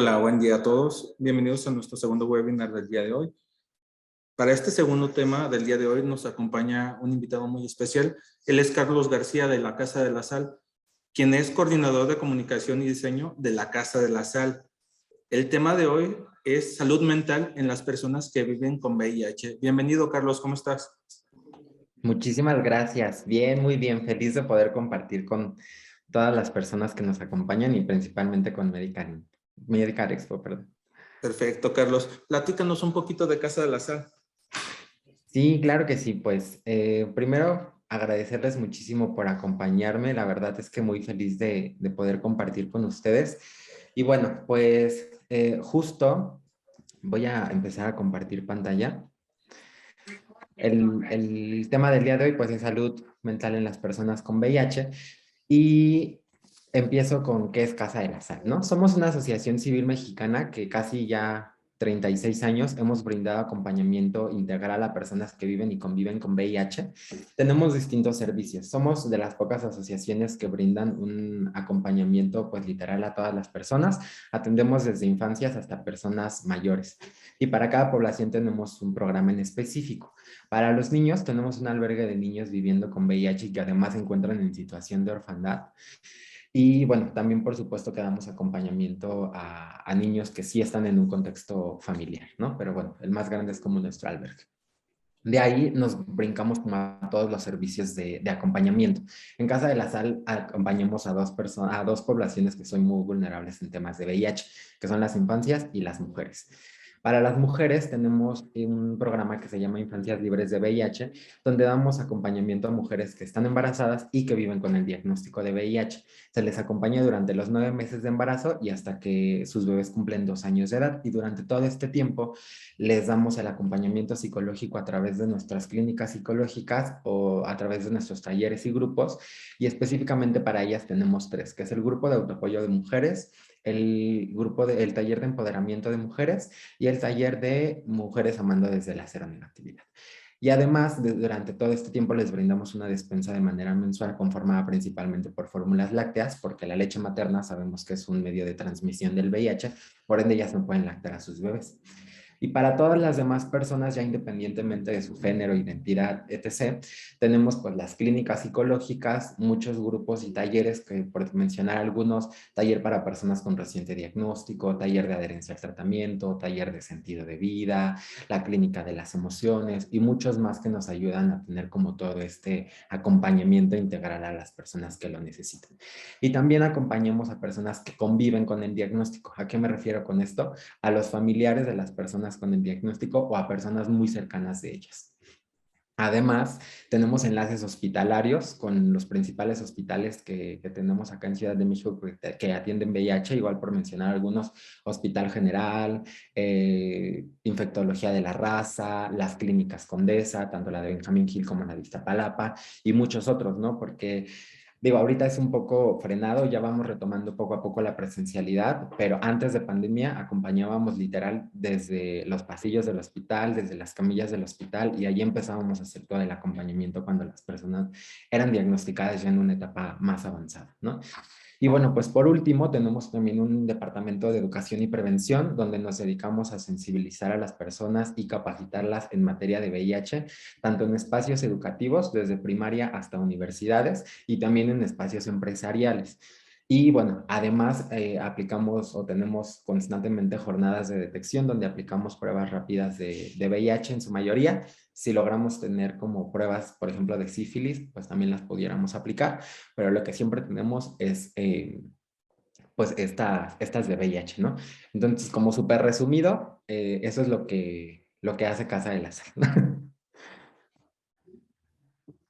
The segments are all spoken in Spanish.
Hola, buen día a todos. Bienvenidos a nuestro segundo webinar del día de hoy. Para este segundo tema del día de hoy nos acompaña un invitado muy especial. Él es Carlos García de la Casa de la Sal, quien es coordinador de comunicación y diseño de la Casa de la Sal. El tema de hoy es salud mental en las personas que viven con VIH. Bienvenido, Carlos, ¿cómo estás? Muchísimas gracias. Bien, muy bien. Feliz de poder compartir con todas las personas que nos acompañan y principalmente con Medicar Expo, perdón. Perfecto, Carlos. Platícanos un poquito de Casa de la Sal. Sí, claro que sí. Pues primero agradecerles muchísimo por acompañarme. La verdad es que muy feliz de poder compartir con ustedes. Y bueno, pues justo voy a empezar a compartir pantalla. El tema del día de hoy pues es salud mental en las personas con VIH y empiezo con qué es Casa de la Sal, ¿no? Somos una asociación civil mexicana que casi ya 36 años hemos brindado acompañamiento integral a personas que viven y conviven con VIH. Tenemos distintos servicios. Somos de las pocas asociaciones que brindan un acompañamiento pues literal a todas las personas. Atendemos desde infancias hasta personas mayores. Y para cada población tenemos un programa en específico. Para los niños tenemos un albergue de niños viviendo con VIH y que además se encuentran en situación de orfandad. Y bueno, también por supuesto que damos acompañamiento a niños que sí están en un contexto familiar, ¿no? Pero bueno, el más grande es como nuestro albergue. De ahí nos brincamos como a todos los servicios de acompañamiento. En Casa de la Sal acompañamos a a dos poblaciones que son muy vulnerables en temas de VIH, que son las infancias y las mujeres. Para las mujeres tenemos un programa que se llama Infancias Libres de VIH, donde damos acompañamiento a mujeres que están embarazadas y que viven con el diagnóstico de VIH. Se les acompaña durante los 9 meses de embarazo y hasta que sus bebés cumplen 2 años de edad. Y durante todo este tiempo les damos el acompañamiento psicológico a través de nuestras clínicas psicológicas o a través de nuestros talleres y grupos. Y específicamente para ellas tenemos 3, que es el grupo de autoapoyo de mujeres, el taller de empoderamiento de mujeres y el taller de mujeres amando desde la cero negatividad. Y además, durante todo este tiempo les brindamos una despensa de manera mensual conformada principalmente por fórmulas lácteas, porque la leche materna sabemos que es un medio de transmisión del VIH, por ende ellas no pueden lactar a sus bebés. Y para todas las demás personas, ya independientemente de su género, identidad, etc., tenemos pues las clínicas psicológicas, muchos grupos y talleres, que por mencionar algunos, taller para personas con reciente diagnóstico, taller de adherencia al tratamiento, taller de sentido de vida, la clínica de las emociones y muchos más que nos ayudan a tener como todo este acompañamiento integral a las personas que lo necesitan. Y también acompañamos a personas que conviven con el diagnóstico. ¿A qué me refiero con esto? A los familiares de las personas con el diagnóstico o a personas muy cercanas de ellas. Además, tenemos enlaces hospitalarios con los principales hospitales que tenemos acá en Ciudad de México que atienden VIH, igual por mencionar algunos, Hospital General, Infectología de la Raza, las clínicas Condesa, tanto la de Benjamín Gil como la de Iztapalapa y muchos otros, ¿no? Porque digo, ahorita es un poco frenado, ya vamos retomando poco a poco la presencialidad, pero antes de pandemia acompañábamos literal desde los pasillos del hospital, desde las camillas del hospital, y ahí empezábamos a hacer todo el acompañamiento cuando las personas eran diagnosticadas ya en una etapa más avanzada, ¿no? Y bueno, pues por último tenemos también un departamento de educación y prevención donde nos dedicamos a sensibilizar a las personas y capacitarlas en materia de VIH, tanto en espacios educativos desde primaria hasta universidades y también en espacios empresariales. Y bueno, además aplicamos o tenemos constantemente jornadas de detección donde aplicamos pruebas rápidas de VIH en su mayoría. Si logramos tener como pruebas, por ejemplo, de sífilis, pues también las pudiéramos aplicar, pero lo que siempre tenemos es pues estas de VIH, ¿no? Entonces, como súper resumido, eso es lo que hace Casa de la Sal.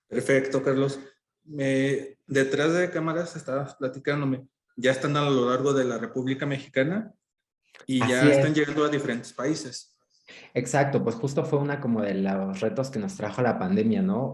Perfecto, Carlos. Detrás de cámaras estabas platicándome. Ya están a lo largo de la República Mexicana y Así ya están es. llegando a diferentes países. Exacto, pues justo fue una como de los retos que nos trajo la pandemia, ¿no?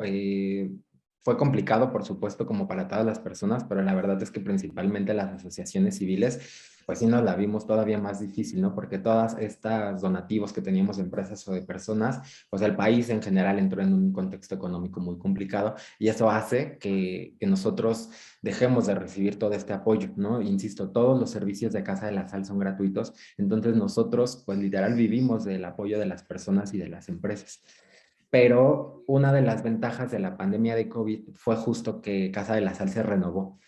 Fue complicado, por supuesto, como para todas las personas, pero la verdad es que principalmente las asociaciones civiles pues sí nos la vimos todavía más difícil, ¿no? Porque todas estas donativos que teníamos de empresas o de personas, pues el país en general entró en un contexto económico muy complicado y eso hace que nosotros dejemos de recibir todo este apoyo, ¿no? Insisto, todos los servicios de Casa de la Sal son gratuitos, entonces nosotros, pues literal, vivimos del apoyo de las personas y de las empresas. Pero una de las ventajas de la pandemia de COVID fue justo que Casa de la Sal se renovó.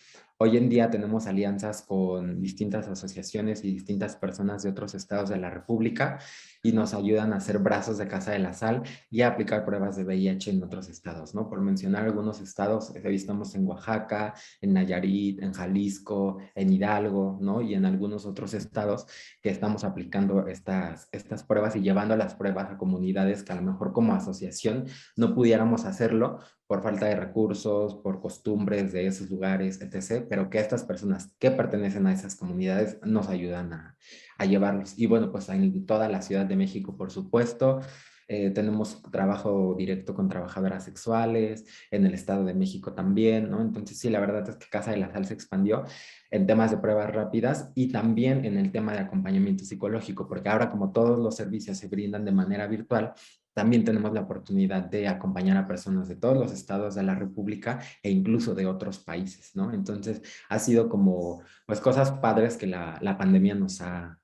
Hoy en día tenemos alianzas con distintas asociaciones y distintas personas de otros estados de la República y nos ayudan a hacer brazos de Casa de la Sal y a aplicar pruebas de VIH en otros estados, ¿no? Por mencionar algunos estados, estamos en Oaxaca, en Nayarit, en Jalisco, en Hidalgo, ¿no? Y en algunos otros estados que estamos aplicando estas pruebas y llevando las pruebas a comunidades que a lo mejor como asociación no pudiéramos hacerlo por falta de recursos, por costumbres de esos lugares, etc., pero que estas personas que pertenecen a esas comunidades nos ayudan a llevarlos. Y bueno, pues en toda la Ciudad de México, por supuesto, tenemos trabajo directo con trabajadoras sexuales, en el Estado de México también, ¿no? Entonces sí, la verdad es que Casa de la Sal se expandió en temas de pruebas rápidas y también en el tema de acompañamiento psicológico, porque ahora como todos los servicios se brindan de manera virtual, también tenemos la oportunidad de acompañar a personas de todos los estados de la República e incluso de otros países, ¿no? Entonces, ha sido como, pues, cosas padres que la pandemia nos ha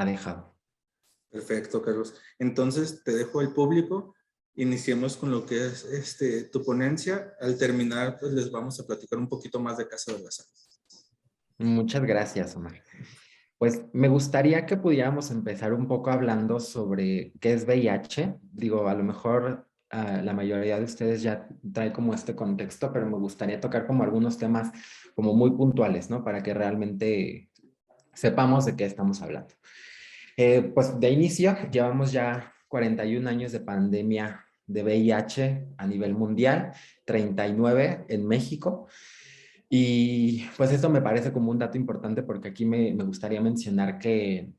dejado. Perfecto, Carlos. Entonces, te dejo el público. Iniciemos con lo que es tu ponencia. Al terminar, pues les vamos a platicar un poquito más de Casa de la Sal. Muchas gracias, Omar. Pues me gustaría que pudiéramos empezar un poco hablando sobre qué es VIH. Digo, a lo mejor la mayoría de ustedes ya trae como este contexto, pero me gustaría tocar como algunos temas como muy puntuales, ¿no? Para que realmente sepamos de qué estamos hablando. Pues de inicio, llevamos ya 41 años de pandemia de VIH a nivel mundial, 39 en México. Y pues esto me parece como un dato importante porque aquí me gustaría mencionar que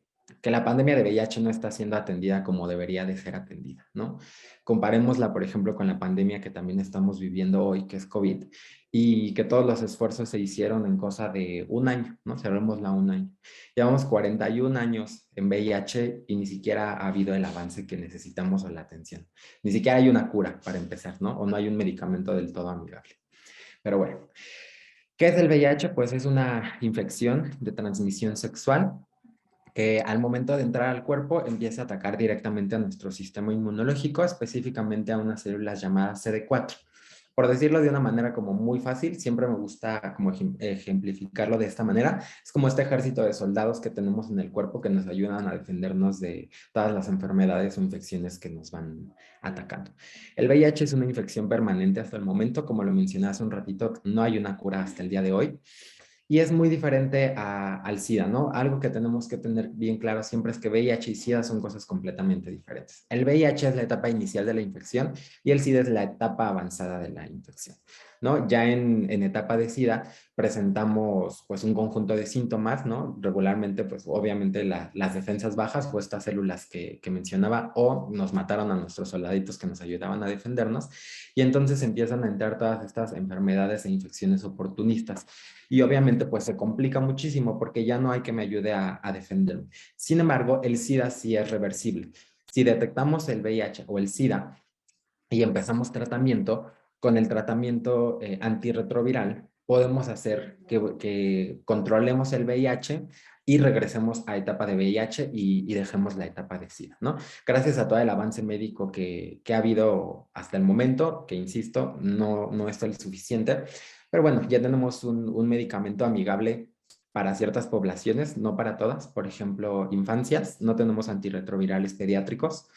la pandemia de VIH no está siendo atendida como debería de ser atendida, ¿no? Comparémosla, por ejemplo, con la pandemia que también estamos viviendo hoy, que es COVID, y que todos los esfuerzos se hicieron en cosa de un año, ¿no? Cerrémosla un año. Llevamos 41 años en VIH y ni siquiera ha habido el avance que necesitamos o la atención. Ni siquiera hay una cura para empezar, ¿no? O no hay un medicamento del todo amigable. Pero bueno, ¿qué es el VIH? Pues es una infección de transmisión sexual que al momento de entrar al cuerpo empieza a atacar directamente a nuestro sistema inmunológico, específicamente a unas células llamadas CD4. Por decirlo de una manera como muy fácil, siempre me gusta como ejemplificarlo de esta manera. Es como este ejército de soldados que tenemos en el cuerpo que nos ayudan a defendernos de todas las enfermedades o infecciones que nos van atacando. El VIH es una infección permanente hasta el momento, como lo mencioné hace un ratito, no hay una cura hasta el día de hoy. Y es muy diferente al SIDA, ¿no? Algo que tenemos que tener bien claro siempre es que VIH y SIDA son cosas completamente diferentes. El VIH es la etapa inicial de la infección y el SIDA es la etapa avanzada de la infección, ¿no? Ya en etapa de SIDA presentamos pues un conjunto de síntomas, ¿no? Regularmente pues obviamente las defensas bajas o estas células que mencionaba o nos mataron a nuestros soldaditos que nos ayudaban a defendernos y entonces empiezan a entrar todas estas enfermedades e infecciones oportunistas. Y obviamente pues se complica muchísimo porque ya no hay que me ayude a defenderme. Sin embargo, el SIDA sí es reversible. Si detectamos el VIH o el SIDA y empezamos tratamiento, con el tratamiento antirretroviral podemos hacer que controlemos el VIH y regresemos a etapa de VIH y dejemos la etapa de SIDA, ¿no? Gracias a todo el avance médico que ha habido hasta el momento, que insisto, no es el suficiente, pero bueno, ya tenemos un medicamento amigable para ciertas poblaciones, no para todas. Por ejemplo, infancias, no tenemos antirretrovirales pediátricos,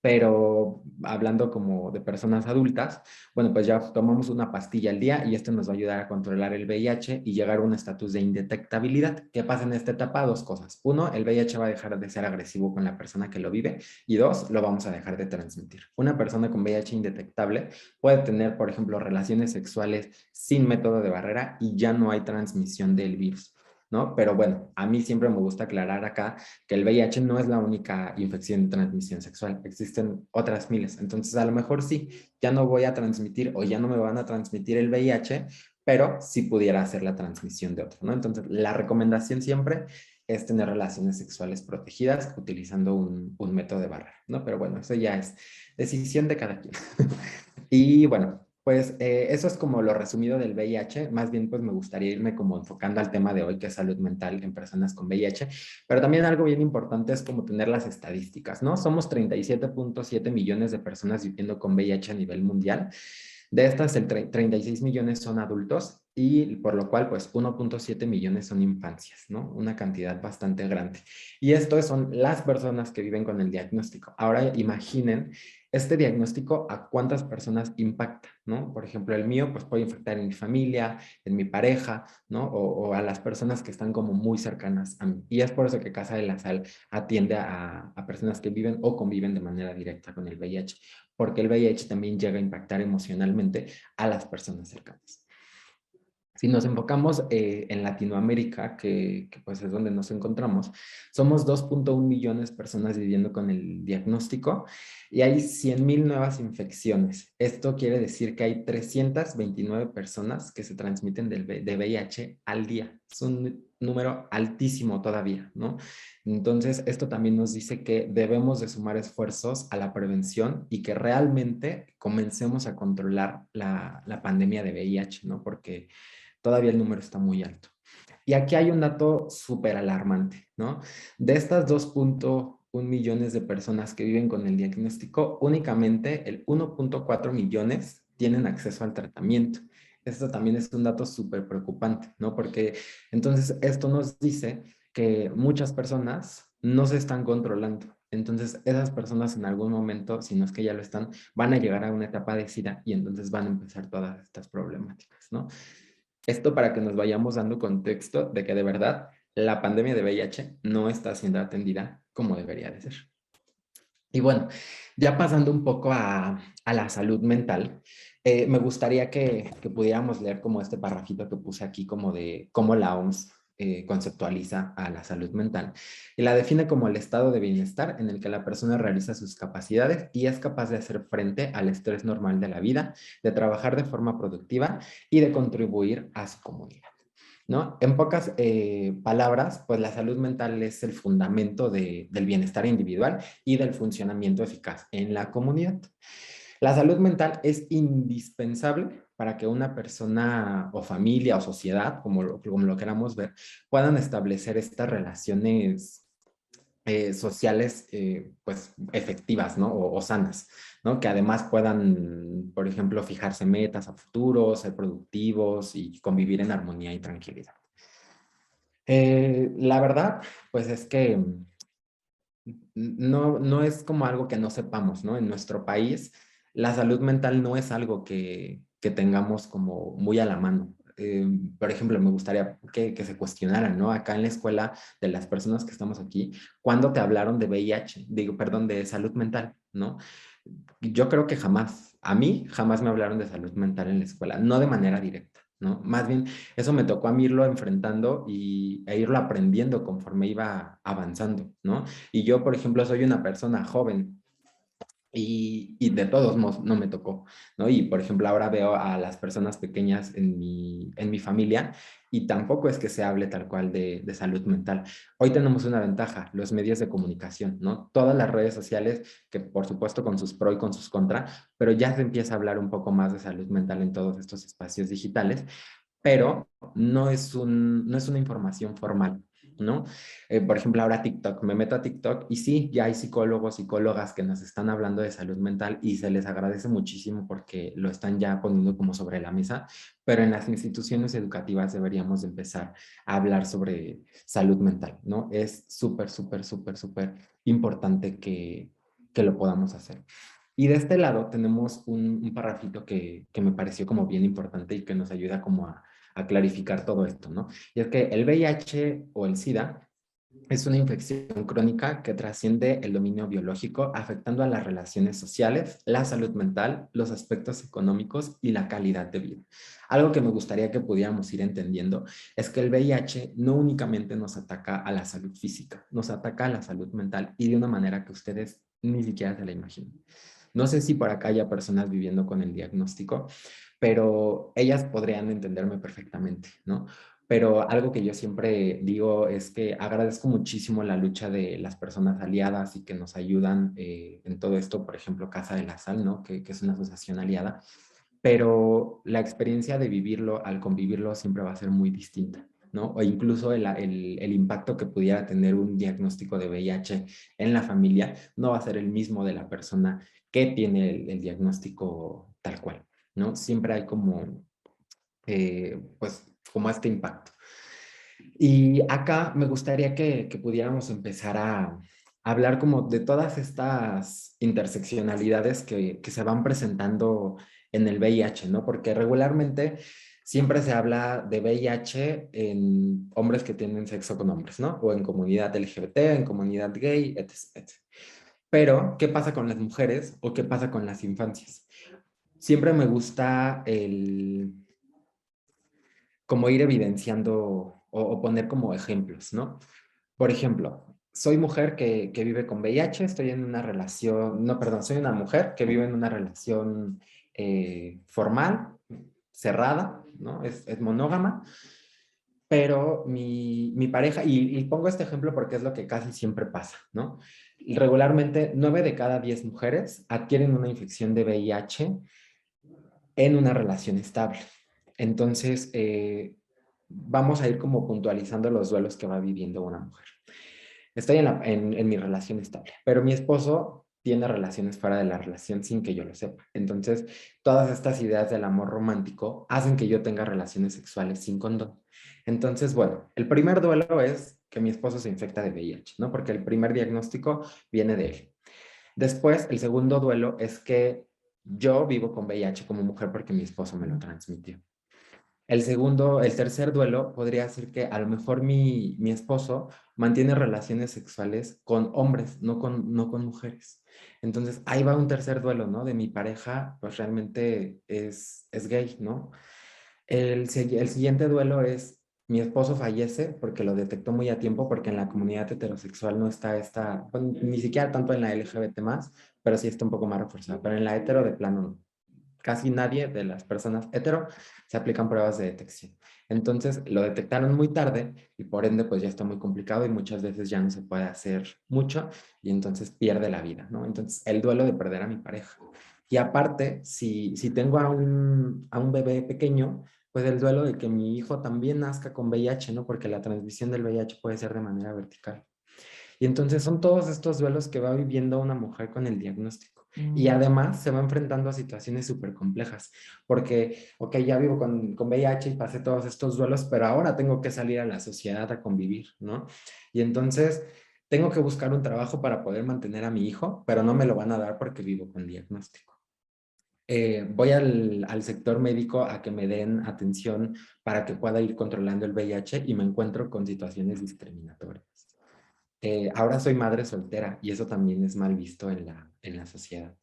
pero hablando como de personas adultas, bueno, pues ya tomamos una pastilla al día y esto nos va a ayudar a controlar el VIH y llegar a un estatus de indetectabilidad. ¿Qué pasa en esta etapa? Dos cosas. Uno, el VIH va a dejar de ser agresivo con la persona que lo vive y dos, lo vamos a dejar de transmitir. Una persona con VIH indetectable puede tener, por ejemplo, relaciones sexuales sin método de barrera y ya no hay transmisión del virus, ¿no? Pero bueno, a mí siempre me gusta aclarar acá que el VIH no es la única infección de transmisión sexual, existen otras miles. Entonces, a lo mejor sí, ya no voy a transmitir o ya no me van a transmitir el VIH, pero sí pudiera hacer la transmisión de otro, ¿no? Entonces, la recomendación siempre es tener relaciones sexuales protegidas utilizando un método de barrera, ¿no? Pero bueno, eso ya es decisión de cada quien. Y bueno, pues eso es como lo resumido del VIH. Más bien, pues me gustaría irme como enfocando al tema de hoy, que es salud mental en personas con VIH. Pero también algo bien importante es como tener las estadísticas, ¿no? Somos 37.7 millones de personas viviendo con VIH a nivel mundial. De estas, 36 millones son adultos y por lo cual, pues 1.7 millones son infancias, ¿no? Una cantidad bastante grande. Y esto son las personas que viven con el diagnóstico. Ahora imaginen este diagnóstico a cuántas personas impacta, ¿no? Por ejemplo, el mío, pues puede impactar en mi familia, en mi pareja, ¿no? O a las personas que están como muy cercanas a mí. Y es por eso que Casa de la Sal atiende a personas que viven o conviven de manera directa con el VIH, porque el VIH también llega a impactar emocionalmente a las personas cercanas. Si nos enfocamos en Latinoamérica, que pues es donde nos encontramos, somos 2.1 millones de personas viviendo con el diagnóstico y hay 100,000 nuevas infecciones. Esto quiere decir que hay 329 personas que se transmiten de VIH al día. Es un número altísimo todavía, ¿no? Entonces, esto también nos dice que debemos de sumar esfuerzos a la prevención y que realmente comencemos a controlar la pandemia de VIH, ¿no? Porque todavía el número está muy alto. Y aquí hay un dato súper alarmante, ¿no? De estas 2.1 millones de personas que viven con el diagnóstico, únicamente el 1.4 millones tienen acceso al tratamiento. Esto también es un dato súper preocupante, ¿no? Porque entonces esto nos dice que muchas personas no se están controlando. Entonces, esas personas en algún momento, si no es que ya lo están, van a llegar a una etapa de SIDA y entonces van a empezar todas estas problemáticas, ¿no? Esto para que nos vayamos dando contexto de que de verdad la pandemia de VIH no está siendo atendida como debería de ser. Y bueno, ya pasando un poco a la salud mental, me gustaría que pudiéramos leer como este parrafito que puse aquí, como de cómo la OMS conceptualiza a la salud mental y la define como el estado de bienestar en el que la persona realiza sus capacidades y es capaz de hacer frente al estrés normal de la vida, de trabajar de forma productiva y de contribuir a su comunidad, ¿no? En pocas palabras, pues la salud mental es el fundamento del bienestar individual y del funcionamiento eficaz en la comunidad. La salud mental es indispensable para que una persona o familia o sociedad, como lo queramos ver, puedan establecer estas relaciones sociales pues efectivas, ¿no? O sanas, ¿no? Que además puedan, por ejemplo, fijarse metas a futuro, ser productivos y convivir en armonía y tranquilidad. La verdad, pues es que no es como algo que no sepamos, ¿no? En nuestro país, la salud mental no es algo que tengamos como muy a la mano. Por ejemplo, me gustaría que se cuestionaran, ¿no? Acá en la escuela de las personas que estamos aquí, ¿cuándo te hablaron de VIH? Digo, perdón, de salud mental, ¿no? Yo creo que jamás, a mí jamás me hablaron de salud mental en la escuela, no de manera directa, ¿no? Más bien, eso me tocó a mí irlo enfrentando e irlo aprendiendo conforme iba avanzando, ¿no? Y yo, por ejemplo, soy una persona joven y de todos modos no me tocó, ¿no? Y por ejemplo, ahora veo a las personas pequeñas en mi familia y tampoco es que se hable tal cual de salud mental. Hoy tenemos una ventaja, los medios de comunicación, ¿no? Todas las redes sociales, que por supuesto con sus pro y con sus contra, pero ya se empieza a hablar un poco más de salud mental en todos estos espacios digitales, pero no es una información formal, ¿no? Por ejemplo, ahora TikTok, me meto a TikTok y sí, ya hay psicólogos, psicólogas que nos están hablando de salud mental y se les agradece muchísimo porque lo están ya poniendo como sobre la mesa, pero en las instituciones educativas deberíamos de empezar a hablar sobre salud mental, ¿no? Es súper, súper, súper, súper importante que lo podamos hacer. Y de este lado tenemos un parrafito que me pareció como bien importante y que nos ayuda como a clarificar todo esto, ¿no? Y es que el VIH o el SIDA es una infección crónica que trasciende el dominio biológico, afectando a las relaciones sociales, la salud mental, los aspectos económicos y la calidad de vida. Algo que me gustaría que pudiéramos ir entendiendo es que el VIH no únicamente nos ataca a la salud física, nos ataca a la salud mental y de una manera que ustedes ni siquiera se la imaginan. No sé si por acá haya personas viviendo con el diagnóstico, pero ellas podrían entenderme perfectamente, ¿no? Pero algo que yo siempre digo es que agradezco muchísimo la lucha de las personas aliadas y que nos ayudan en todo esto, por ejemplo, Casa de la Sal, ¿no? Que es una asociación aliada, pero la experiencia de vivirlo, al convivirlo, siempre va a ser muy distinta, ¿no? O incluso el impacto que pudiera tener un diagnóstico de VIH en la familia no va a ser el mismo de la persona que tiene el diagnóstico tal cual, ¿no? Siempre hay como, pues, como este impacto. Y acá me gustaría que pudiéramos empezar a hablar como de todas estas interseccionalidades que se van presentando en el VIH, ¿no? Porque regularmente siempre se habla de VIH en hombres que tienen sexo con hombres, ¿no? O en comunidad LGBT, en comunidad gay, etc. Pero, ¿qué pasa con las mujeres o qué pasa con las infancias? Siempre me gusta como ir evidenciando o poner como ejemplos, ¿no? Por ejemplo, soy mujer que vive con VIH, estoy en una relación, no, perdón, soy una mujer que vive en una relación formal, cerrada, ¿no? Es monógama, pero mi pareja, y pongo este ejemplo porque es lo que casi siempre pasa, ¿no? Regularmente, 9 de cada 10 mujeres adquieren una infección de VIH en una relación estable. Entonces, vamos a ir como puntualizando los duelos que va viviendo una mujer. Estoy en mi relación estable, pero mi esposo tiene relaciones fuera de la relación sin que yo lo sepa. Entonces, todas estas ideas del amor romántico hacen que yo tenga relaciones sexuales sin condón. Entonces, bueno, el primer duelo es que mi esposo se infecta de VIH, ¿no? Porque el primer diagnóstico viene de él. Después, el segundo duelo es que yo vivo con VIH como mujer porque mi esposo me lo transmitió. El tercer duelo podría ser que a lo mejor mi esposo mantiene relaciones sexuales con hombres, no con mujeres. Entonces, ahí va un tercer duelo, ¿no? De mi pareja, pues realmente es gay, ¿no? El siguiente duelo es mi esposo fallece porque lo detectó muy a tiempo, porque en la comunidad heterosexual no está esta, bueno, ni siquiera tanto en la LGBT más, pero sí está un poco más reforzada, pero en la hetero de plano no. Casi nadie de las personas hetero se aplican pruebas de detección. Entonces lo detectaron muy tarde y por ende pues ya está muy complicado y muchas veces ya no se puede hacer mucho y entonces pierde la vida, ¿no? Entonces el duelo de perder a mi pareja. Y aparte, si tengo a un bebé pequeño, pues el duelo de que mi hijo también nazca con VIH, ¿no? Porque la transmisión del VIH puede ser de manera vertical. Y entonces son todos estos duelos que va viviendo una mujer con el diagnóstico. Y además se va enfrentando a situaciones súper complejas, porque, ok, ya vivo con VIH y pasé todos estos duelos, pero ahora tengo que salir a la sociedad a convivir, ¿no? Y entonces tengo que buscar un trabajo para poder mantener a mi hijo, pero no me lo van a dar porque vivo con diagnóstico. Voy al sector médico a que me den atención para que pueda ir controlando el VIH y me encuentro con situaciones discriminatorias. Ahora soy madre soltera y eso también es mal visto en la sociedad,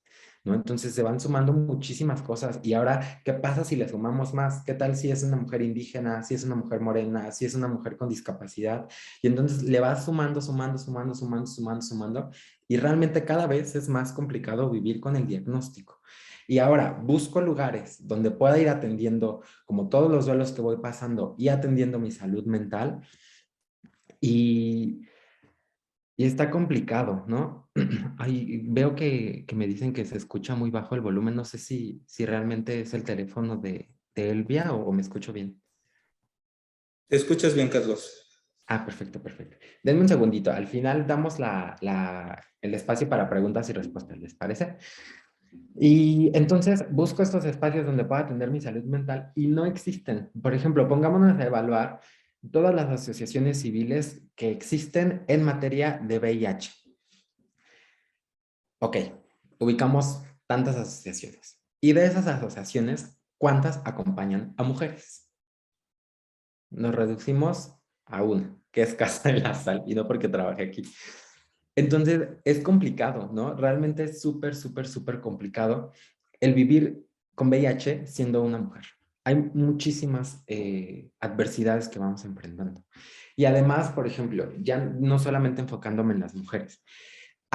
¿no? Entonces se van sumando muchísimas cosas y ahora, ¿qué pasa si le sumamos más? ¿Qué tal si es una mujer indígena, si es una mujer morena, si es una mujer con discapacidad? Y entonces le vas sumando y realmente cada vez es más complicado vivir con el diagnóstico. Y ahora busco lugares donde pueda ir atendiendo como todos los duelos que voy pasando y atendiendo mi salud mental y y está complicado, ¿no? Ay, veo que me dicen que se escucha muy bajo el volumen. No sé si realmente es el teléfono de Elvia o me escucho bien. ¿Te escuchas bien, Carlos? Ah, perfecto, perfecto. Denme un segundito. Al final damos el espacio para preguntas y respuestas, ¿les parece? Y entonces busco estos espacios donde pueda atender mi salud mental y no existen. Por ejemplo, pongámonos a evaluar todas las asociaciones civiles que existen en materia de VIH. Ok, ubicamos tantas asociaciones. Y de esas asociaciones, ¿cuántas acompañan a mujeres? Nos reducimos a una, que es Casa de la Sal, y no porque trabajé aquí. Entonces, es complicado, ¿no? Realmente es súper complicado el vivir con VIH siendo una mujer. Hay muchísimas adversidades que vamos enfrentando. Y además, por ejemplo, ya no solamente enfocándome en las mujeres,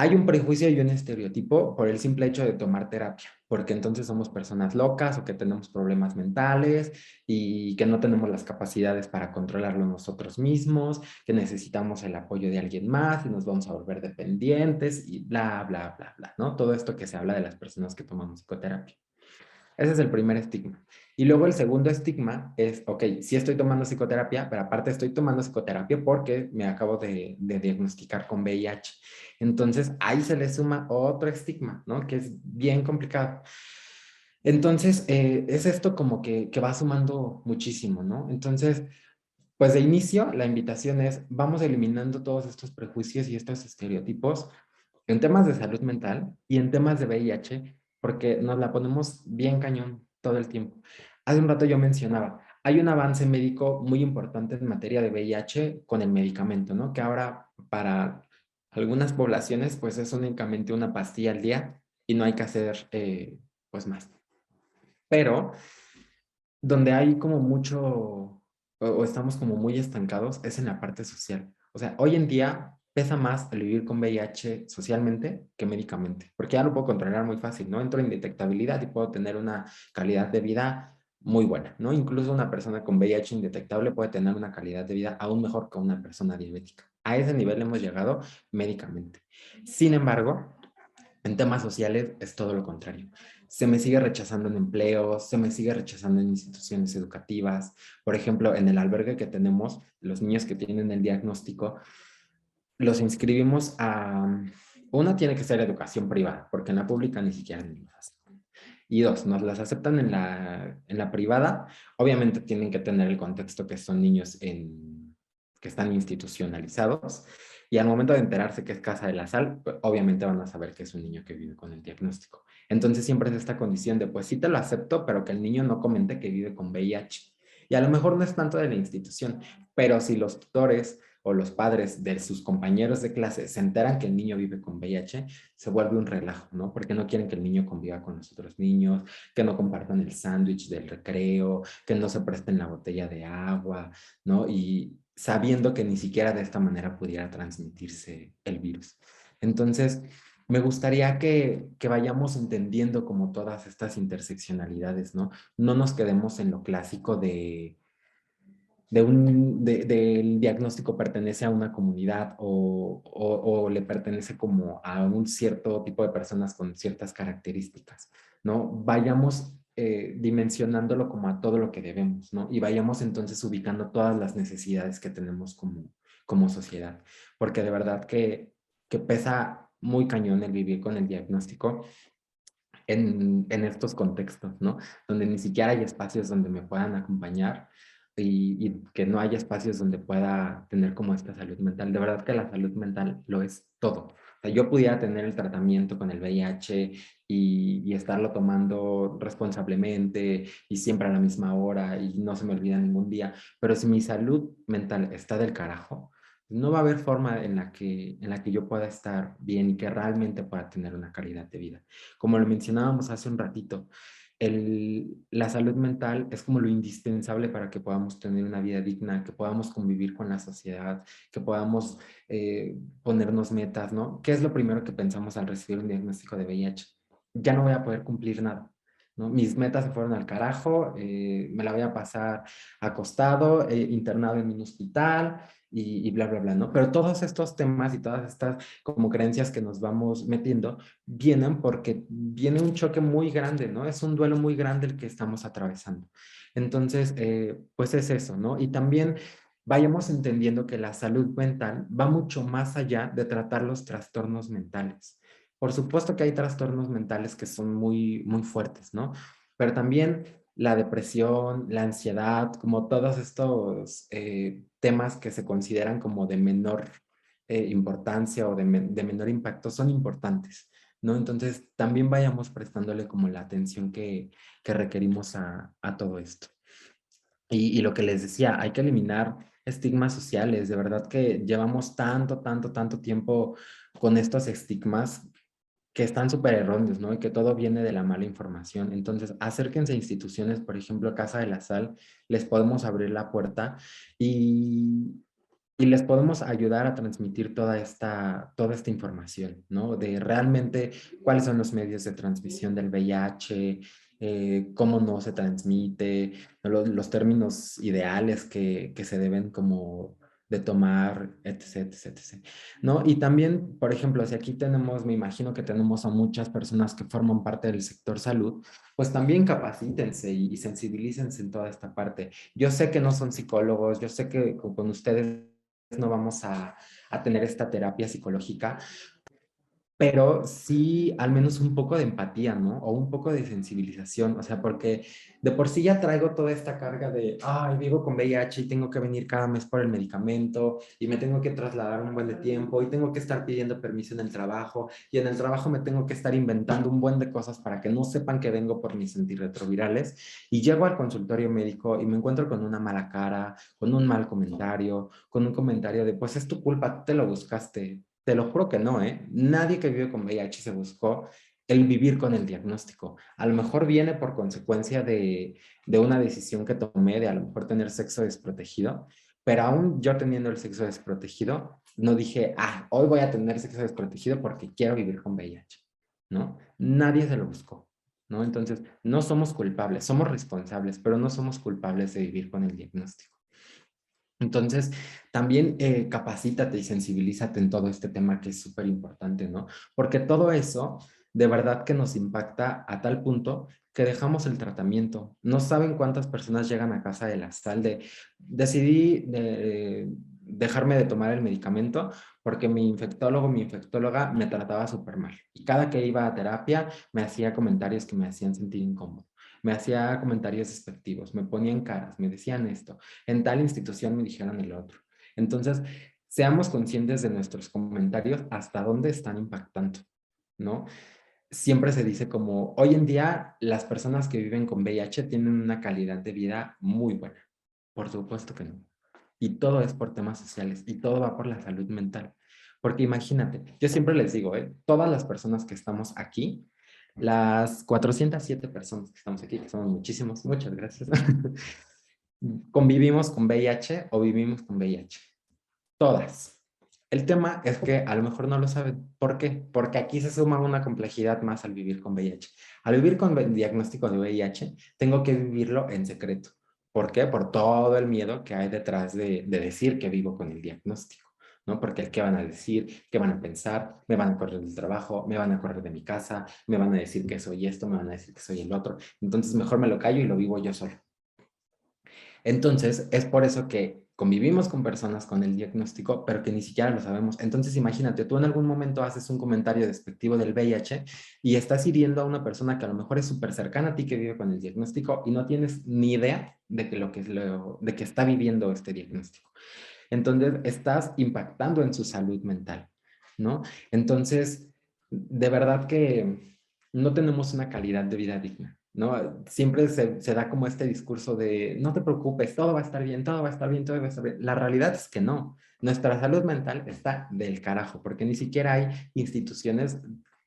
Hay un prejuicio y un estereotipo por el simple hecho de tomar terapia, porque entonces somos personas locas o que tenemos problemas mentales y que no tenemos las capacidades para controlarlo nosotros mismos, que necesitamos el apoyo de alguien más y nos vamos a volver dependientes y bla, bla, bla, bla, ¿no? Todo esto que se habla de las personas que tomamos psicoterapia. Ese es el primer estigma. Y luego el segundo estigma es, ok, sí estoy tomando psicoterapia, pero aparte estoy tomando psicoterapia porque me acabo de diagnosticar con VIH. Entonces ahí se le suma otro estigma, ¿no? Que es bien complicado. Entonces es esto como que va sumando muchísimo, ¿no? Entonces, pues de inicio la invitación es, vamos eliminando todos estos prejuicios y estos estereotipos en temas de salud mental y en temas de VIH, porque nos la ponemos bien cañón todo el tiempo. Hace un rato yo mencionaba, hay un avance médico muy importante en materia de VIH con el medicamento, ¿no? Que ahora para algunas poblaciones pues es únicamente una pastilla al día y no hay que hacer pues más. Pero donde hay como mucho o estamos como muy estancados es en la parte social. O sea, hoy en día pesa más el vivir con VIH socialmente que médicamente, porque ya lo puedo controlar muy fácil, ¿no? Entro en indetectabilidad y puedo tener una calidad de vida muy buena, ¿no? Incluso una persona con VIH indetectable puede tener una calidad de vida aún mejor que una persona diabética. A ese nivel hemos llegado médicamente. Sin embargo, en temas sociales es todo lo contrario. Se me sigue rechazando en empleos, se me sigue rechazando en instituciones educativas. Por ejemplo, en el albergue que tenemos, los niños que tienen el diagnóstico, los inscribimos a... Una tiene que ser educación privada, porque en la pública ni siquiera nos las aceptan. Y dos, nos las aceptan en la privada. Obviamente tienen que tener el contexto que son niños que están institucionalizados. Y al momento de enterarse que es Casa de la Sal, pues, obviamente van a saber que es un niño que vive con el diagnóstico. Entonces siempre es esta condición de, pues sí te lo acepto, pero que el niño no comente que vive con VIH. Y a lo mejor no es tanto de la institución, pero si los tutores o los padres de sus compañeros de clase se enteran que el niño vive con VIH, se vuelve un relajo, ¿no? Porque no quieren que el niño conviva con los otros niños, que no compartan el sándwich del recreo, que no se presten la botella de agua, ¿no? Y sabiendo que ni siquiera de esta manera pudiera transmitirse el virus. Entonces, me gustaría que vayamos entendiendo como todas estas interseccionalidades, ¿no? No nos quedemos en lo clásico del diagnóstico pertenece a una comunidad o le pertenece como a un cierto tipo de personas con ciertas características, ¿no? Vayamos dimensionándolo como a todo lo que debemos, ¿no? Y vayamos entonces ubicando todas las necesidades que tenemos como sociedad, porque de verdad que pesa muy cañón el vivir con el diagnóstico en estos contextos, ¿no? Donde ni siquiera hay espacios donde me puedan acompañar y que no haya espacios donde pueda tener como esta salud mental. De verdad que la salud mental lo es todo. O sea, yo pudiera tener el tratamiento con el VIH y estarlo tomando responsablemente y siempre a la misma hora y no se me olvida ningún día, pero si mi salud mental está del carajo, no va a haber forma en la que yo pueda estar bien y que realmente pueda tener una calidad de vida. Como lo mencionábamos hace un ratito, la salud mental es como lo indispensable para que podamos tener una vida digna, que podamos convivir con la sociedad, que podamos ponernos metas, ¿no? ¿Qué es lo primero que pensamos al recibir un diagnóstico de VIH? Ya no voy a poder cumplir nada, ¿no? Mis metas se fueron al carajo, me la voy a pasar acostado, internado en un hospital y bla, bla, bla, ¿no? Pero todos estos temas y todas estas como creencias que nos vamos metiendo vienen porque viene un choque muy grande, ¿no? Es un duelo muy grande el que estamos atravesando. Entonces, pues es eso, ¿no? Y también vayamos entendiendo que la salud mental va mucho más allá de tratar los trastornos mentales. Por supuesto que hay trastornos mentales que son muy, muy fuertes, ¿no? Pero también la depresión, la ansiedad, como todos estos temas que se consideran como de menor importancia o de menor impacto son importantes, ¿no? Entonces, también vayamos prestándole como la atención que requerimos a todo esto. Y lo que les decía, hay que eliminar estigmas sociales. De verdad que llevamos tanto, tanto, tanto tiempo con estos estigmas que están súper erróneos, ¿no? Y que todo viene de la mala información. Entonces, acérquense a instituciones, por ejemplo, Casa de la Sal, les podemos abrir la puerta y y les podemos ayudar a transmitir toda esta información, ¿no? De realmente cuáles son los medios de transmisión del VIH, cómo no se transmite, los términos ideales que se deben como de tomar, etc, etc, etc. ¿No? Y también, por ejemplo, si aquí tenemos, me imagino que tenemos a muchas personas que forman parte del sector salud, pues también capacítense y sensibilícense en toda esta parte. Yo sé que no son psicólogos, yo sé que con ustedes no vamos a tener esta terapia psicológica, pero sí al menos un poco de empatía, ¿no? O un poco de sensibilización, o sea, porque de por sí ya traigo toda esta carga de, ay, vivo con VIH y tengo que venir cada mes por el medicamento y me tengo que trasladar un buen de tiempo y tengo que estar pidiendo permiso en el trabajo y en el trabajo me tengo que estar inventando un buen de cosas para que no sepan que vengo por mis antirretrovirales y llego al consultorio médico y me encuentro con una mala cara, con un mal comentario, con un comentario de, pues es tu culpa, tú te lo buscaste. Te lo juro que no, ¿eh? Nadie que vive con VIH se buscó el vivir con el diagnóstico. A lo mejor viene por consecuencia de una decisión que tomé de a lo mejor tener sexo desprotegido, pero aún yo teniendo el sexo desprotegido, no dije, ah, hoy voy a tener sexo desprotegido porque quiero vivir con VIH, ¿no? Nadie se lo buscó, ¿no? Entonces, no somos culpables, somos responsables, pero no somos culpables de vivir con el diagnóstico. Entonces, también capacítate y sensibilízate en todo este tema que es súper importante, ¿no? Porque todo eso de verdad que nos impacta a tal punto que dejamos el tratamiento. No saben cuántas personas llegan a casa de la sal de, decidí dejarme de tomar el medicamento porque mi infectólogo, mi infectóloga me trataba súper mal. Y cada que iba a terapia me hacía comentarios que me hacían sentir incómodo. Me hacía comentarios despectivos, me ponían caras, me decían esto en tal institución me dijeron el otro. Entonces, seamos conscientes de nuestros comentarios hasta dónde están impactando, ¿no? Siempre se dice como, hoy en día las personas que viven con VIH tienen una calidad de vida muy buena. Por supuesto que no. Y todo es por temas sociales y todo va por la salud mental. Porque imagínate, yo siempre les digo, todas las personas que estamos aquí, las 407 personas que estamos aquí, que somos muchísimos, muchas gracias, convivimos con VIH o vivimos con VIH. Todas. El tema es que a lo mejor no lo saben. ¿Por qué? Porque aquí se suma una complejidad más al vivir con VIH. Al vivir con el diagnóstico de VIH, tengo que vivirlo en secreto. ¿Por qué? Por todo el miedo que hay detrás de decir que vivo con el diagnóstico, ¿no? Porque ¿qué van a decir? ¿Qué van a pensar? ¿Me van a correr del trabajo? ¿Me van a correr de mi casa? ¿Me van a decir que soy esto? ¿Me van a decir que soy el otro? Entonces mejor me lo callo y lo vivo yo solo. Entonces, es por eso que convivimos con personas con el diagnóstico, pero que ni siquiera lo sabemos. Entonces, imagínate, tú en algún momento haces un comentario despectivo del VIH y estás hiriendo a una persona que a lo mejor es súper cercana a ti que vive con el diagnóstico y no tienes ni idea de de que está viviendo este diagnóstico. Entonces, estás impactando en su salud mental, ¿no? Entonces, de verdad que no tenemos una calidad de vida digna, ¿no? Siempre se da como este discurso de, no te preocupes, todo va a estar bien, todo va a estar bien, todo va a estar bien. La realidad es que no. Nuestra salud mental está del carajo, porque ni siquiera hay instituciones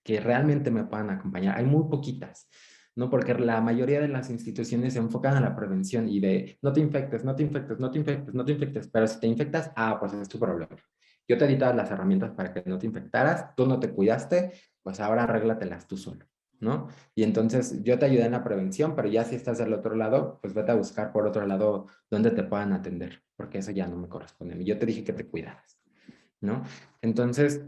que realmente me puedan acompañar. Hay muy poquitas. ¿No? Porque la mayoría de las instituciones se enfocan a la prevención y de no te infectes, no te infectes, no te infectes, no te infectes, pero si te infectas, pues es tu problema. Yo te di todas las herramientas para que no te infectaras, tú no te cuidaste, pues ahora arréglatelas tú solo, ¿no? Y entonces yo te ayudé en la prevención, pero ya si estás del otro lado, pues vete a buscar por otro lado donde te puedan atender, porque eso ya no me corresponde a mí. Yo te dije que te cuidaras, ¿no? Entonces,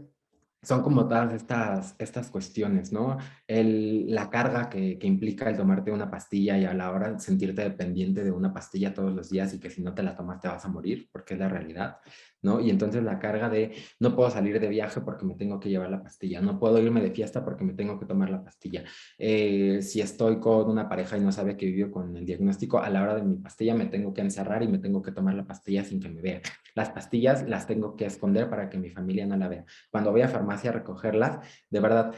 son como todas estas cuestiones, ¿no? La carga que implica el tomarte una pastilla y a la hora de sentirte dependiente de una pastilla todos los días y que si no te la tomas te vas a morir, porque es la realidad, ¿no? Y entonces la carga de no puedo salir de viaje porque me tengo que llevar la pastilla, no puedo irme de fiesta porque me tengo que tomar la pastilla. Si estoy con una pareja y no sabe que vivo con el diagnóstico, a la hora de mi pastilla me tengo que encerrar y me tengo que tomar la pastilla sin que me vea. Las pastillas las tengo que esconder para que mi familia no la vea. Cuando voy a farmacia a recogerlas, de verdad,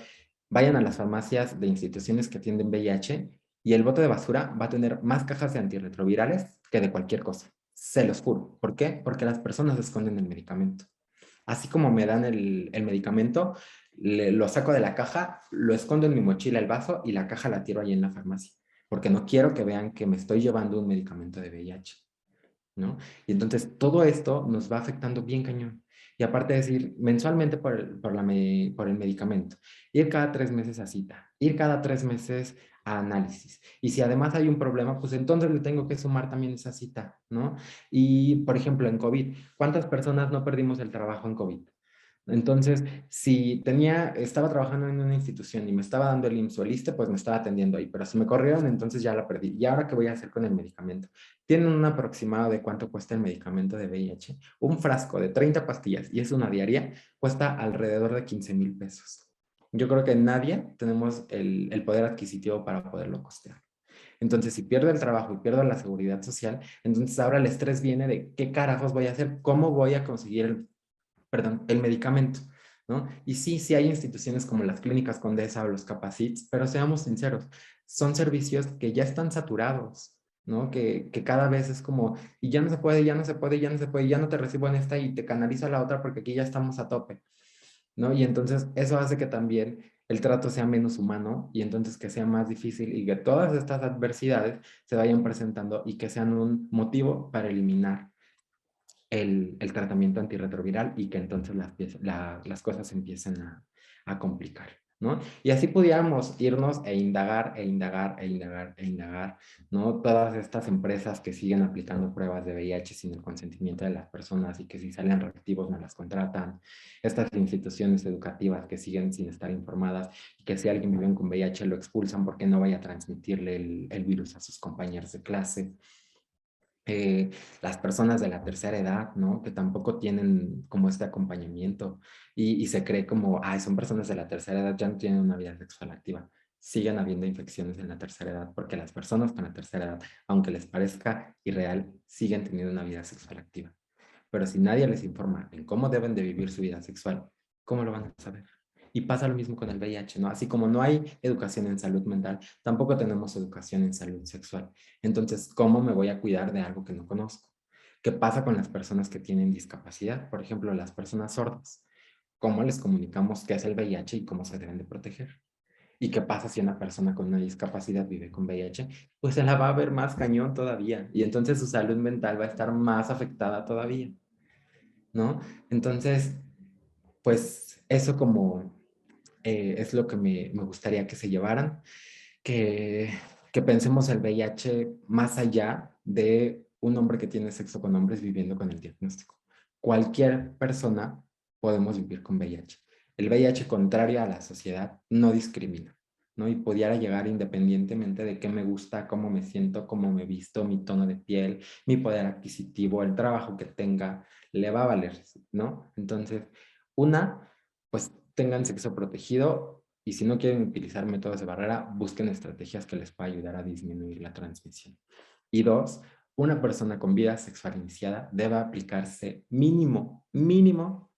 vayan a las farmacias de instituciones que atienden VIH y el bote de basura va a tener más cajas de antirretrovirales que de cualquier cosa. Se los juro. ¿Por qué? Porque las personas esconden el medicamento. Así como me dan el medicamento, lo saco de la caja, lo escondo en mi mochila, el vaso, y la caja la tiro ahí en la farmacia. Porque no quiero que vean que me estoy llevando un medicamento de VIH. ¿no? Y entonces todo esto nos va afectando bien cañón. Y aparte de decir, mensualmente por el medicamento, ir cada 3 meses a cita, ir cada 3 meses a análisis. Y si además hay un problema, pues entonces le tengo que sumar también esa cita, ¿no? Y, por ejemplo, en COVID, ¿cuántas personas no perdimos el trabajo en COVID? Entonces, si estaba trabajando en una institución y me estaba dando el IMSS o el ISSSTE, pues me estaba atendiendo ahí, pero si me corrieron, entonces ya la perdí. ¿Y ahora qué voy a hacer con el medicamento? ¿Tienen un aproximado de cuánto cuesta el medicamento de VIH? Un frasco de 30 pastillas, y es una diaria, cuesta alrededor de 15,000 pesos. Yo creo que nadie tenemos el poder adquisitivo para poderlo costear. Entonces, si pierdo el trabajo y pierdo la seguridad social, entonces ahora el estrés viene de qué carajos voy a hacer, cómo voy a conseguir el medicamento, ¿no? Y sí, sí hay instituciones como las clínicas Condesa o los Capacits, pero seamos sinceros, son servicios que ya están saturados, ¿no? Que cada vez es como, y ya no se puede, ya no se puede, ya no se puede, ya no te recibo en esta y te canalizo a la otra porque aquí ya estamos a tope, ¿no? Y entonces eso hace que también el trato sea menos humano y entonces que sea más difícil y que todas estas adversidades se vayan presentando y que sean un motivo para eliminar el tratamiento antirretroviral y que entonces las cosas empiecen a complicar, ¿no? Y así pudiéramos irnos e indagar, e indagar, e indagar, e indagar, ¿no? Todas estas empresas que siguen aplicando pruebas de VIH sin el consentimiento de las personas y que si salen reactivos no las contratan, estas instituciones educativas que siguen sin estar informadas y que si alguien vive con VIH lo expulsan porque no vaya a transmitirle el virus a sus compañeros de clase. Las personas de la tercera edad, ¿no? Que tampoco tienen como este acompañamiento y se cree como, ay, son personas de la tercera edad, ya no tienen una vida sexual activa. Siguen habiendo infecciones en la tercera edad porque las personas con la tercera edad, aunque les parezca irreal, siguen teniendo una vida sexual activa. Pero si nadie les informa en cómo deben de vivir su vida sexual, ¿cómo lo van a saber? Y pasa lo mismo con el VIH, ¿no? Así como no hay educación en salud mental, tampoco tenemos educación en salud sexual. Entonces, ¿cómo me voy a cuidar de algo que no conozco? ¿Qué pasa con las personas que tienen discapacidad? Por ejemplo, las personas sordas. ¿Cómo les comunicamos qué es el VIH y cómo se deben de proteger? ¿Y qué pasa si una persona con una discapacidad vive con VIH? Pues se la va a ver más cañón todavía. Y entonces su salud mental va a estar más afectada todavía, ¿no? Entonces, pues eso como es lo que me gustaría que se llevaran, que, que pensemos el VIH más allá de un hombre que tiene sexo con hombres viviendo con el diagnóstico. Cualquier persona podemos vivir con VIH. El VIH, contrario a la sociedad, no discrimina, ¿no? Y pudiera llegar independientemente de qué me gusta, cómo me siento, cómo me visto, mi tono de piel, mi poder adquisitivo, el trabajo que tenga, le va a valer, ¿no? Entonces, pues tengan sexo protegido y si no quieren utilizar métodos de barrera, busquen estrategias que les puedan ayudar a disminuir la transmisión. Y dos, una persona con vida sexual iniciada debe aplicarse mínimo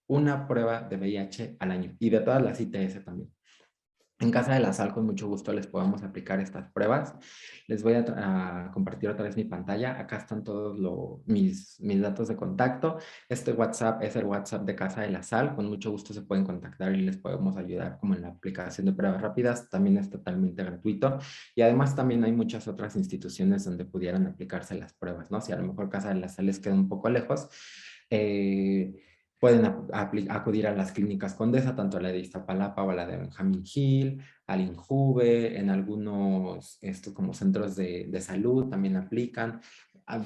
una prueba de VIH al año y de todas las ITS también. En Casa de la Sal, con mucho gusto les podemos aplicar estas pruebas. Les voy a compartir otra vez mi pantalla. Acá están todos mis datos de contacto. Este WhatsApp es el WhatsApp de Casa de la Sal. Con mucho gusto se pueden contactar y les podemos ayudar como en la aplicación de pruebas rápidas. También es totalmente gratuito. Y además también hay muchas otras instituciones donde pudieran aplicarse las pruebas, ¿no? Si a lo mejor Casa de la Sal les queda un poco lejos, pueden acudir a las clínicas Condesa, tanto a la de Iztapalapa o a la de Benjamín Gil, al INJUVE, en algunos como centros de salud también aplican.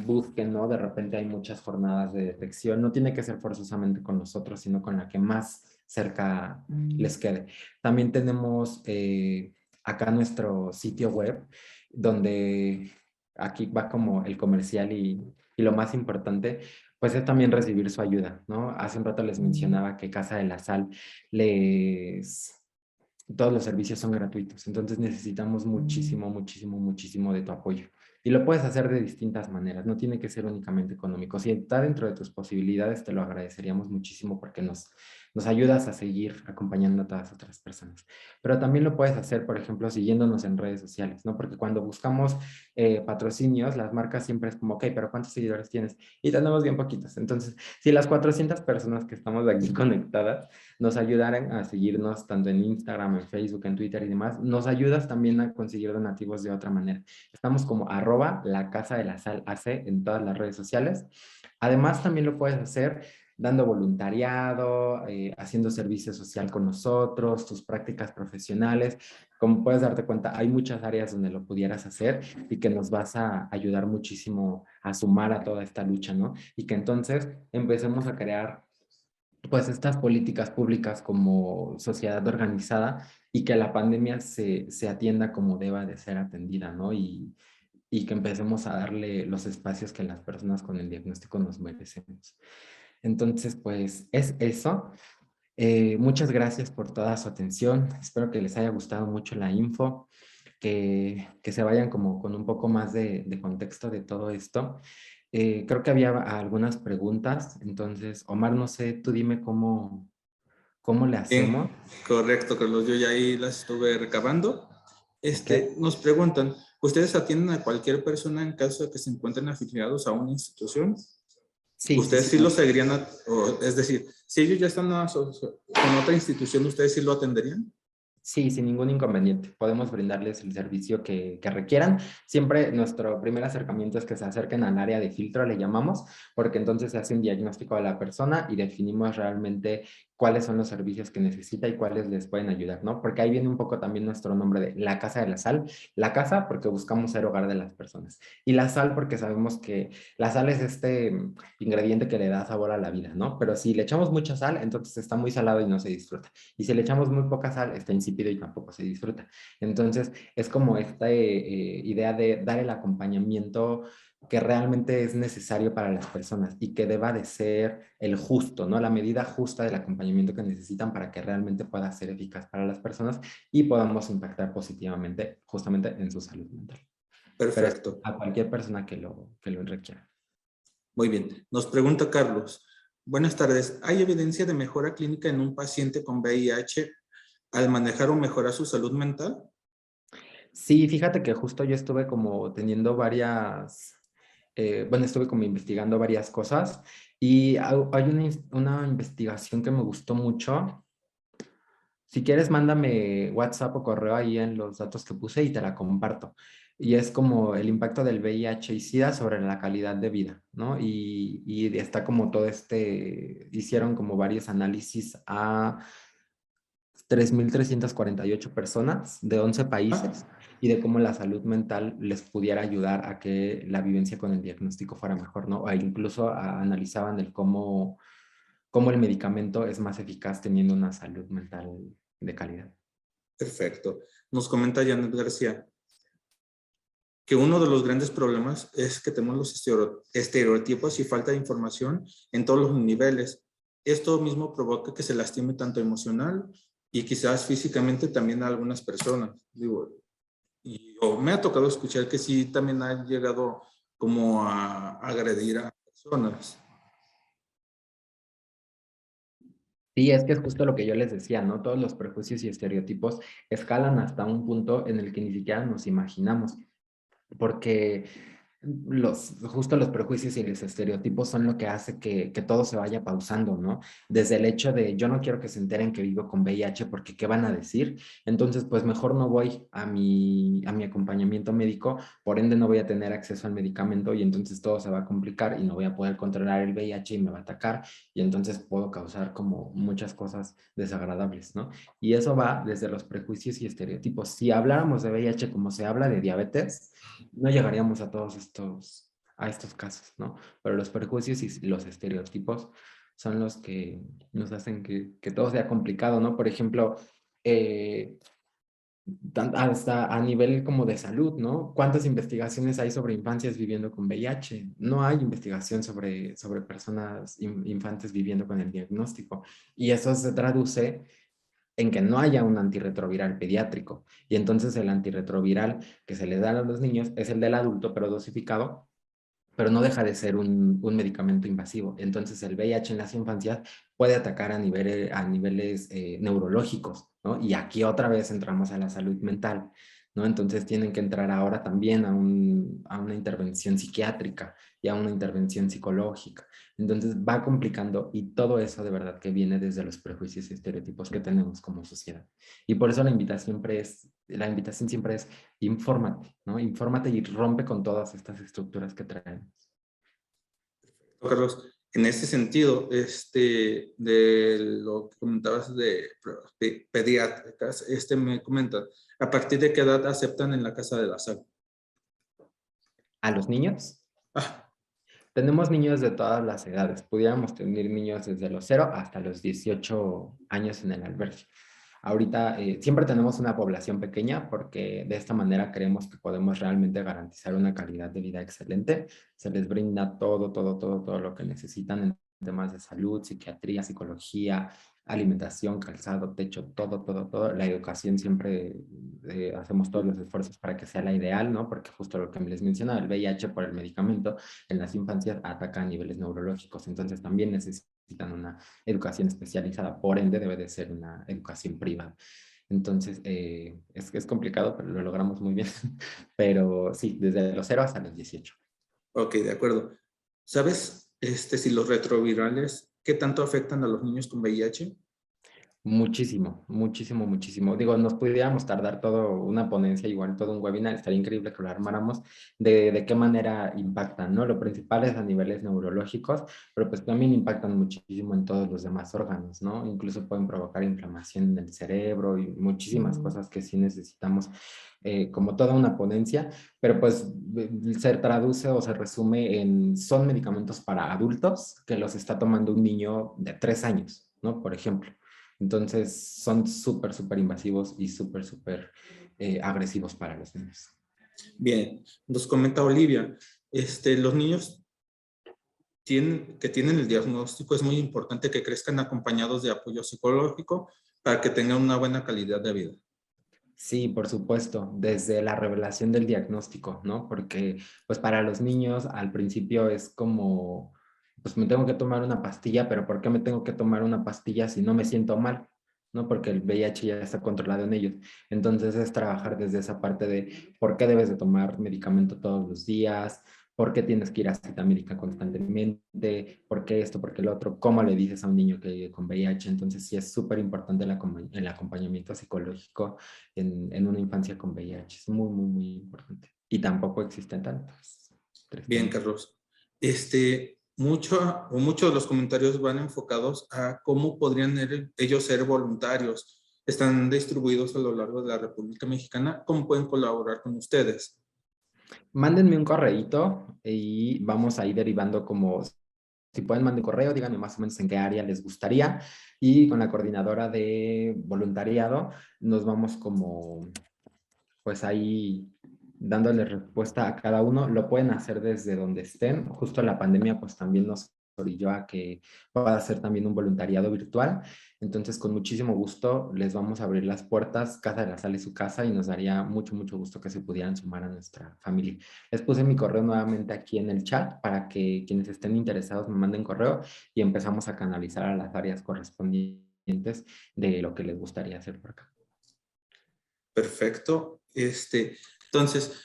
Busquen, ¿no? De repente hay muchas jornadas de detección. No tiene que ser forzosamente con nosotros, sino con la que más cerca les quede. También tenemos acá nuestro sitio web, donde aquí va como el comercial y lo más importante, pues es también recibir su ayuda, ¿no? Hace un rato les mencionaba que Casa de la Sal todos los servicios son gratuitos, entonces necesitamos muchísimo, muchísimo, muchísimo de tu apoyo. Y lo puedes hacer de distintas maneras, no tiene que ser únicamente económico. Si está dentro de tus posibilidades, te lo agradeceríamos muchísimo porque nos nos ayudas a seguir acompañando a todas otras personas. Pero también lo puedes hacer, por ejemplo, siguiéndonos en redes sociales, ¿no? Porque cuando buscamos patrocinios, las marcas siempre es como, ok, pero ¿cuántos seguidores tienes? Y tenemos bien poquitos. Entonces, si las 400 personas que estamos aquí conectadas nos ayudaran a seguirnos tanto en Instagram, en Facebook, en Twitter y demás, nos ayudas también a conseguir donativos de otra manera. Estamos como @la Casa de la Sal AC en todas las redes sociales. Además, también lo puedes hacer dando voluntariado, haciendo servicio social con nosotros, tus prácticas profesionales. Como puedes darte cuenta, hay muchas áreas donde lo pudieras hacer y que nos vas a ayudar muchísimo a sumar a toda esta lucha, ¿no? Y que entonces empecemos a crear pues estas políticas públicas como sociedad organizada y que la pandemia se atienda como deba de ser atendida, ¿no? Y que empecemos a darle los espacios que las personas con el diagnóstico nos merecemos. Entonces, pues es eso. Muchas gracias por toda su atención. Espero que les haya gustado mucho la info, que se vayan como con un poco más de contexto de todo esto. Creo que había algunas preguntas, entonces, Omar, no sé, tú dime cómo le Bien, hacemos. correcto, Carlos. Yo ya ahí las estuve recabando. ¿Ok? Nos preguntan, ¿ustedes atienden a cualquier persona en caso de que se encuentren afiliados a una institución? Sí, sí, ¿Ustedes sí. sí los seguirían, es decir, si ellos ya están con otra institución, ¿ustedes sí lo atenderían? Sí, sin ningún inconveniente. Podemos brindarles el servicio que requieran. Siempre nuestro primer acercamiento es que se acerquen al área de filtro, le llamamos, porque entonces se hace un diagnóstico de la persona y definimos realmente cuáles son los servicios que necesita y cuáles les pueden ayudar, ¿no? Porque ahí viene un poco también nuestro nombre de la Casa de la Sal. La casa porque buscamos ser hogar de las personas. Y la sal porque sabemos que la sal es este ingrediente que le da sabor a la vida, ¿no? Pero si le echamos mucha sal, entonces está muy salado y no se disfruta. Y si le echamos muy poca sal, está insípido y tampoco se disfruta. Entonces, es como esta idea de dar el acompañamiento que realmente es necesario para las personas y que deba de ser el justo, ¿no? La medida justa del acompañamiento que necesitan para que realmente pueda ser eficaz para las personas y podamos impactar positivamente justamente en su salud mental. Pero es Perfecto. a cualquier persona que lo requiera. Muy bien. Nos pregunta Carlos. Buenas tardes. ¿Hay evidencia de mejora clínica en un paciente con VIH al manejar o mejorar su salud mental? Sí, fíjate que justo yo estuve como teniendo bueno, estuve como investigando varias cosas y hay una investigación que me gustó mucho. Si quieres, mándame WhatsApp o correo ahí en los datos que puse y te la comparto. Y es como el impacto del VIH y SIDA sobre la calidad de vida, ¿no? Y está como todo hicieron como varios análisis a 3.348 personas de 11 Ah, países y de cómo la salud mental les pudiera ayudar a que la vivencia con el diagnóstico fuera mejor, ¿no? O incluso analizaban cómo el medicamento es más eficaz teniendo una salud mental de calidad. perfecto. Nos comenta Janet García que uno de los grandes problemas es que tenemos los estereotipos y falta de información en todos los niveles. Esto mismo provoca que se lastime tanto emocional y quizás físicamente también a algunas personas. Digo, me ha tocado escuchar que sí también ha llegado como a agredir a personas. Sí, es que es justo lo que yo les decía, ¿no? Todos los prejuicios y estereotipos escalan hasta un punto en el que ni siquiera nos imaginamos, porque justo los prejuicios y los estereotipos son lo que hace que todo se vaya pausando, ¿no? Desde el hecho de yo no quiero que se enteren que vivo con VIH porque ¿qué van a decir? Entonces, pues mejor no voy a mi acompañamiento médico, por ende no voy a tener acceso al medicamento y entonces todo se va a complicar y no voy a poder controlar el VIH y me va a atacar y entonces puedo causar como muchas cosas desagradables, ¿no? Y eso va desde los prejuicios y estereotipos. Si habláramos de VIH como se habla de diabetes, no llegaríamos a estos casos, ¿no? Pero los prejuicios y los estereotipos son los que nos hacen que todo sea complicado, ¿no? Por ejemplo, eh, hasta a nivel como de salud, ¿no? ¿Cuántas investigaciones hay sobre infancias viviendo con VIH? No hay investigación sobre personas infantes viviendo con el diagnóstico. Y eso se traduce en que no haya un antirretroviral pediátrico. Y entonces el antirretroviral que se le da a los niños es el del adulto, pero dosificado, pero no deja de ser un medicamento invasivo. Entonces, el VIH en las infancias puede atacar a niveles neurológicos, ¿no? Y aquí otra vez entramos a la salud mental, ¿no? Entonces, tienen que entrar ahora también a una intervención psiquiátrica y a una intervención psicológica. Entonces, va complicando y todo eso de verdad que viene desde los prejuicios y estereotipos que tenemos como sociedad. Y por eso la invitación siempre es infórmate, ¿no? Infórmate y rompe con todas estas estructuras que traemos. Carlos, en ese sentido, de lo que comentabas de pediátricas, me comenta, ¿a partir de qué edad aceptan en la Casa de la Sal? A los niños, Ah, tenemos niños de todas las edades. Pudiéramos tener niños desde los 0 hasta los 18 años en el albergue. Ahorita siempre tenemos una población pequeña porque de esta manera creemos que podemos realmente garantizar una calidad de vida excelente. Se les brinda todo lo que necesitan en temas de salud, psiquiatría, psicología, alimentación, calzado, techo, todo. La educación siempre hacemos todos los esfuerzos para que sea la ideal, ¿no? Porque justo lo que les mencionaba, el VIH por el medicamento en las infancias ataca a niveles neurológicos. Entonces también necesitan una educación especializada, por ende debe de ser una educación privada. Entonces, es complicado, pero lo logramos muy bien. Pero sí, desde los 0 hasta los 18. ok, de acuerdo. ¿Sabes si los retrovirales, qué tanto afectan a los niños con VIH? Muchísimo. Digo, nos pudiéramos tardar todo una ponencia, igual todo un webinar, estaría increíble que lo armáramos de qué manera impactan, ¿no? Lo principal es a niveles neurológicos, pero pues también impactan muchísimo en todos los demás órganos, ¿no? Incluso pueden provocar inflamación en el cerebro y muchísimas cosas que sí necesitamos como toda una ponencia, pero pues se traduce o se resume en, son medicamentos para adultos que los está tomando un niño de 3 años, ¿no? Por ejemplo. Entonces son súper invasivos y súper agresivos para los niños. Bien, nos comenta Olivia, los niños que tienen el diagnóstico es muy importante que crezcan acompañados de apoyo psicológico para que tengan una buena calidad de vida. Sí, por supuesto, desde la revelación del diagnóstico, ¿no? Porque pues para los niños al principio es como, pues me tengo que tomar una pastilla, pero ¿por qué me tengo que tomar una pastilla si no me siento mal? ¿No? Porque el VIH ya está controlado en ellos. Entonces es trabajar desde esa parte de por qué debes de tomar medicamento todos los días, por qué tienes que ir a cita médica constantemente, por qué esto, por qué lo otro, cómo le dices a un niño que vive con VIH. Entonces sí es súper importante el acompañamiento psicológico en una infancia con VIH. Es muy importante. Y tampoco existen tantos. Bien, Tristemente. Carlos. Muchos de los comentarios van enfocados a cómo podrían ellos ser voluntarios. Están distribuidos a lo largo de la República Mexicana. ¿Cómo pueden colaborar con ustedes? Mándenme un correíto y vamos a ir derivando como, si pueden mandar un correo, díganme más o menos en qué área les gustaría y con la coordinadora de voluntariado nos vamos como, pues ahí dándole respuesta a cada uno. Lo pueden hacer desde donde estén. Justo la pandemia pues también nos orilló a que pueda hacer también un voluntariado virtual. Entonces, con muchísimo gusto les vamos a abrir las puertas. Casa de la Sal es su casa y nos daría mucho gusto que se pudieran sumar a nuestra familia. Les puse mi correo nuevamente aquí en el chat para que quienes estén interesados me manden correo y empezamos a canalizar a las áreas correspondientes de lo que les gustaría hacer por acá. Perfecto. Entonces,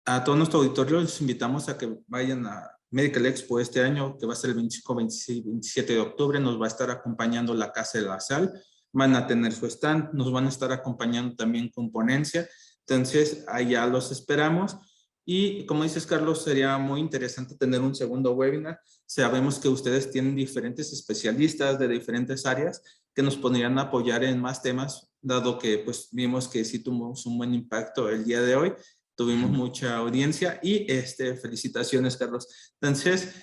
a todo nuestro auditorio les invitamos a que vayan a Medical Expo este año, que va a ser el 25, 26, 27 de octubre. Nos va a estar acompañando la Casa de la Sal. Van a tener su stand. Nos van a estar acompañando también con ponencia. Entonces, allá los esperamos. Y como dices, Carlos, sería muy interesante tener un segundo webinar. Sabemos que ustedes tienen diferentes especialistas de diferentes áreas que nos podrían apoyar en más temas, dado que pues vimos que sí tuvimos un buen impacto el día de hoy. Tuvimos mucha audiencia y felicitaciones, Carlos. Entonces,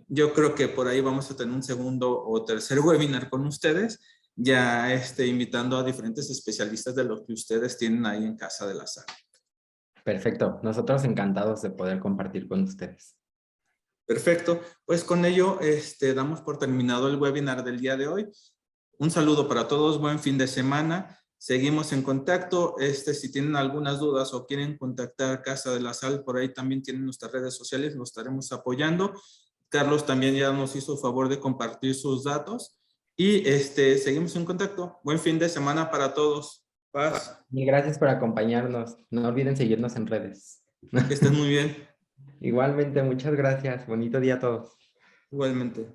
yo creo que por ahí vamos a tener un segundo o tercer webinar con ustedes, ya invitando a diferentes especialistas de lo que ustedes tienen ahí en Casa de la Sal. Perfecto. Nosotros encantados de poder compartir con ustedes. Perfecto. Pues con ello damos por terminado el webinar del día de hoy. Un saludo para todos. Buen fin de semana. Seguimos en contacto. Si tienen algunas dudas o quieren contactar Casa de la Sal, por ahí también tienen nuestras redes sociales, los estaremos apoyando. Carlos también ya nos hizo favor de compartir sus datos y seguimos en contacto. Buen fin de semana para todos. Paz. Y gracias por acompañarnos. No olviden seguirnos en redes. Que estén muy bien. Igualmente, muchas gracias. Bonito día a todos. Igualmente.